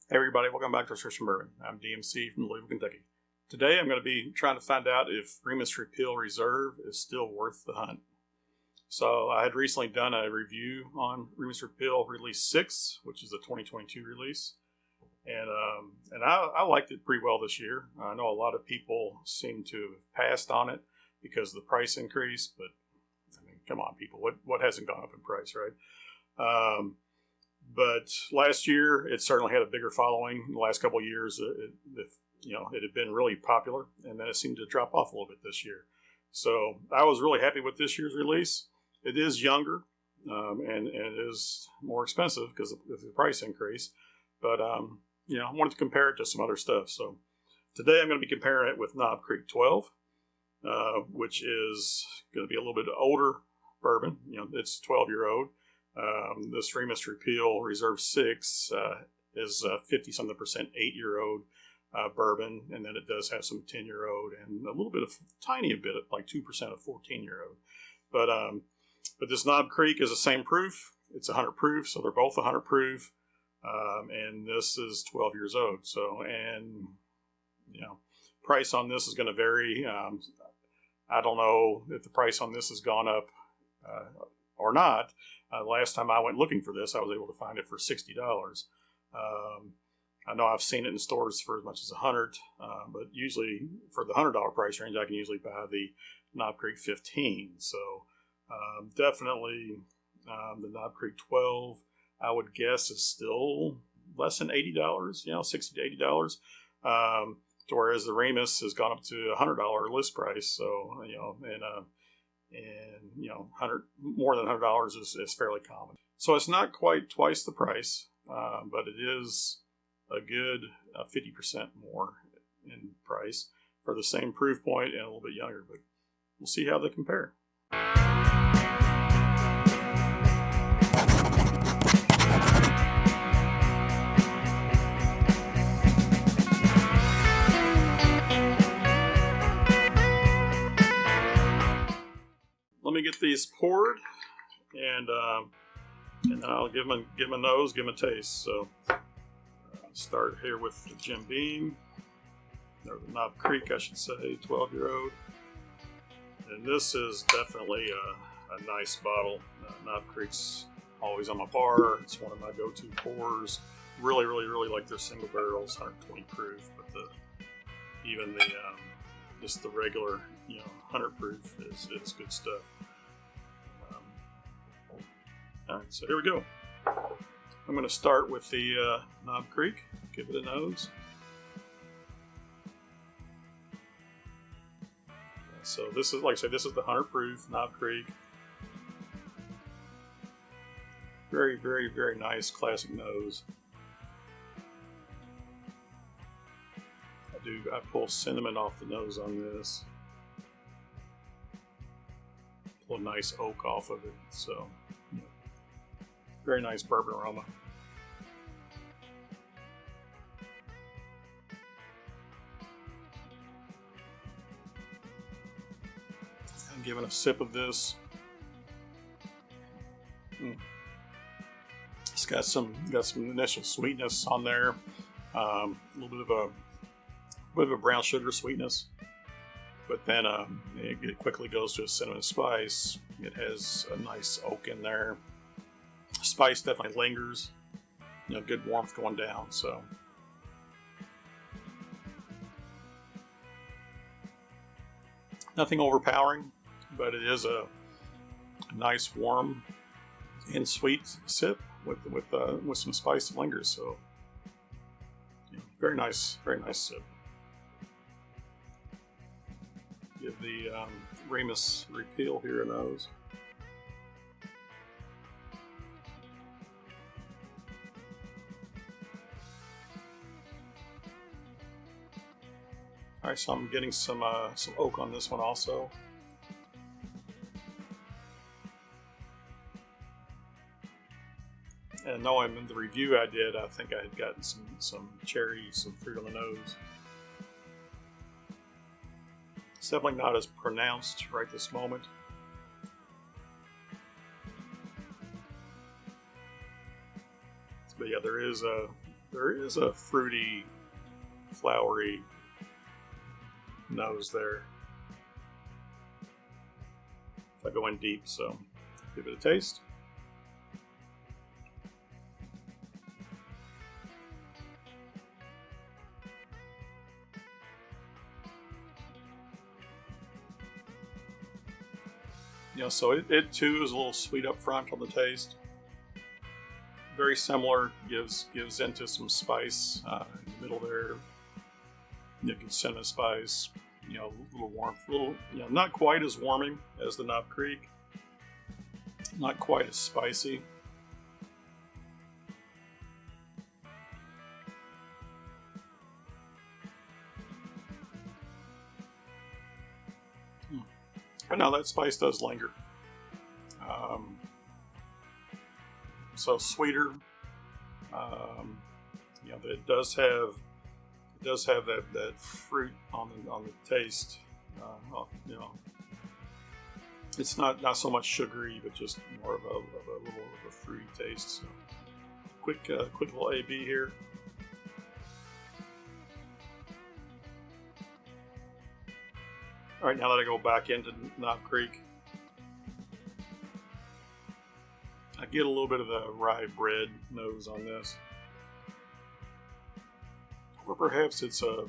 Hey everybody, welcome back to Research Bourbon. I'm DMC from Louisville, Kentucky. Today I'm going to be trying to find out if Remus Repeal Reserve is still worth the hunt. So I had recently done a review on Remus Repeal Release 6, which is a 2022 release. And I liked it pretty well this year. I know a lot of people seem to have passed on it because of the price increase, but I mean, come on people, what hasn't gone up in price, right? But last year, it certainly had a bigger following. In the last couple of years, it had been really popular, and then it seemed to drop off a little bit this year. So I was really happy with this year's release. It is younger, and it is more expensive because of the price increase. But I wanted to compare it to some other stuff. So today I'm going to be comparing it with Knob Creek 12, which is going to be a little bit older bourbon. It's 12-year-old. This Remus Repeal Reserve 6 is 50-something percent 8-year-old bourbon, and then it does have some 10-year-old and a little bit of tiny bit of like 2% of 14-year-old. But this Knob Creek is the same proof. It's 100 proof, so they're both 100 proof, and this is 12 years old. So, and price on this is going to vary. I don't know if the price on this has gone up or not. Last time I went looking for this, I was able to find it for $60. I know I've seen it in stores for as much as $100, but usually for the $100 price range, I can usually buy the Knob Creek 15. So definitely the Knob Creek 12, I would guess, is still less than $80, $60 to $80. Whereas the Remus has gone up to $100 list price. So, more than $100 is fairly common. So it's not quite twice the price, but it is a good 50% more in price for the same proof point and a little bit younger. But we'll see how they compare. Let me get these poured, and then I'll give them a nose, give them a taste. So start here with the Jim Beam, or the Knob Creek, I should say, 12-year-old. And this is definitely a nice bottle. Knob Creek's always on my bar. It's one of my go-to pours. Really, really, really like their single barrels, 120 proof, but just the regular, 100 proof is good stuff. All right, so here we go. I'm going to start with the Knob Creek. Give it a nose. So this is, like I said, this is the 100 proof Knob Creek. Very, very, very nice classic nose. I pull cinnamon off the nose on this. Pull a nice oak off of it. So, very nice bourbon aroma. I'm giving a sip of this. It's got some initial sweetness on there. A little bit of a brown sugar sweetness, but then it quickly goes to a cinnamon spice. It has a nice oak in there. Spice definitely lingers. Good warmth going down. So nothing overpowering, but it is a nice, warm and sweet sip with some spice that lingers. So very nice sip. Give the Remus Repeal here a nose. All right, so I'm getting some oak on this one also. And knowing in the review I did, I think I had gotten some cherry, some fruit on the nose. It's definitely not as pronounced right this moment. But yeah, there is There is a fruity, flowery nose there. If I go in deep, so give it a taste. So it too is a little sweet up front on the taste. Very similar, gives into some spice in the middle there. You can cinnamon spice, a little warmth, not quite as warming as the Knob Creek, not quite as spicy. But now that spice does linger. So sweeter. It does have that fruit on the taste. It's not so much sugary, but just more of a little of a fruity taste. So quick little AB here. All right, now that I go back into Knob Creek, I get a little bit of the rye bread nose on this. Or perhaps it's a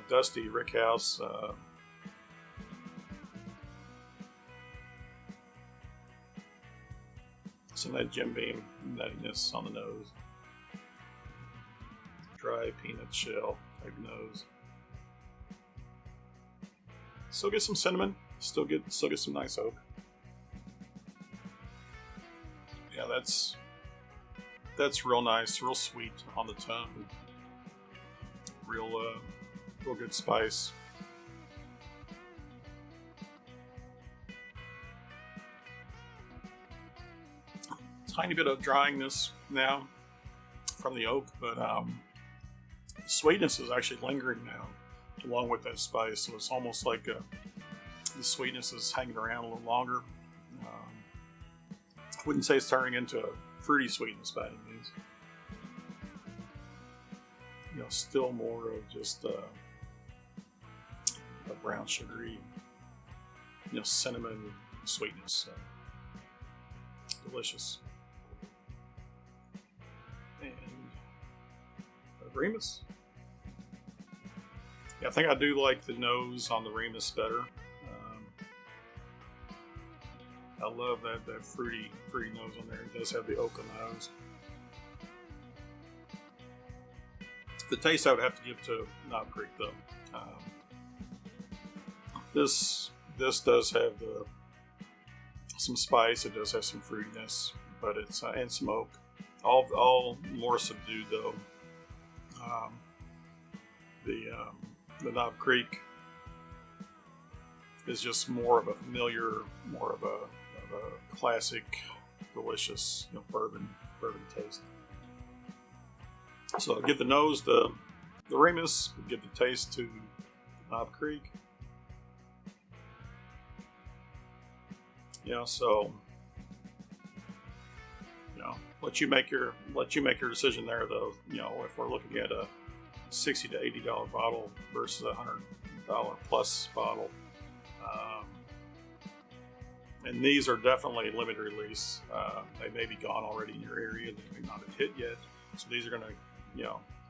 dusty rickhouse. Some of that Jim Beam nuttiness on the nose. Dry peanut shell type nose. Still get some cinnamon. Still get some nice oak. Yeah, that's real nice, real sweet on the tongue. Real good spice. Tiny bit of dryingness now from the oak, but the sweetness is actually lingering now, along with that spice. So it's almost like the sweetness is hanging around a little longer. I wouldn't say it's turning into a fruity sweetness by any means. Still more of just a brown sugary, cinnamon sweetness. Delicious. And Remus. Yeah, I think I do like the nose on the Remus better. I love that fruity nose on there. It does have the oak on the nose. The taste I would have to give to Knob Creek though. This does have some spice. It does have some fruitiness, but it's and some oak. All more subdued though. The Knob Creek is just more of a familiar, more of a classic, delicious bourbon taste. So give the nose the Remus, give the taste to Knob Creek. So let you make your decision there though. If we're looking at a $60 to $80 bottle versus a $100 plus bottle. And these are definitely limited release. They may be gone already in your area. They may not have hit yet. So these are going to,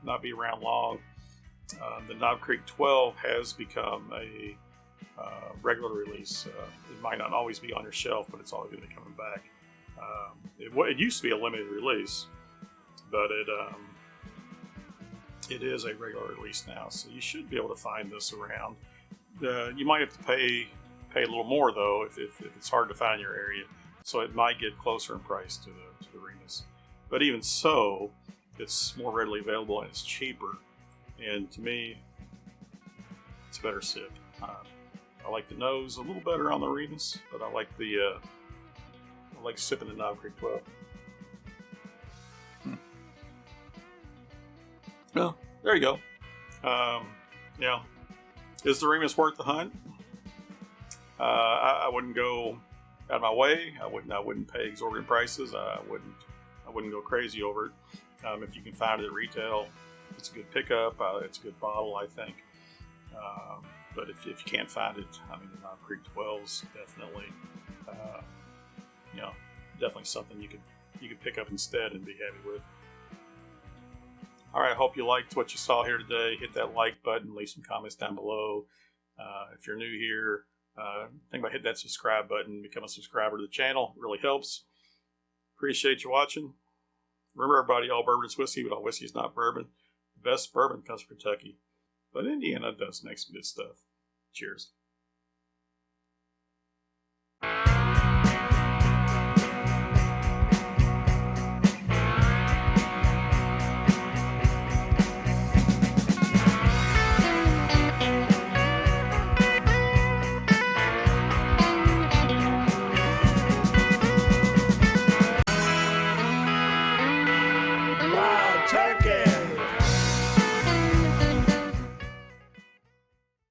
not be around long. The Knob Creek 12 has become a regular release. It might not always be on your shelf, but it's always going to be coming back. It used to be a limited release, but it is a regular release now. So you should be able to find this around. You might have to pay a little more though if it's hard to find in your area, so it might get closer in price to the Remus. But even so, it's more readily available and it's cheaper. And to me, it's a better sip. I like the nose a little better on the Remus, but I like sipping the Knob Creek 12. Well, there you go. Is the Remus worth the hunt? I wouldn't go out of my way. I wouldn't pay exorbitant prices. I wouldn't go crazy over it. If you can find it at retail, it's a good pickup. It's a good bottle, I think. But if you can't find it, I mean, the Knob Creek 12's definitely, definitely something you could pick up instead and be happy with. All right, I hope you liked what you saw here today. Hit that like button, leave some comments down below. If you're new here, think about hitting that subscribe button, become a subscriber to the channel. It really helps. Appreciate you watching. Remember, everybody, all bourbon is whiskey, but all whiskey is not bourbon. The best bourbon comes from Kentucky, but Indiana does make some good stuff. Cheers. Turkey.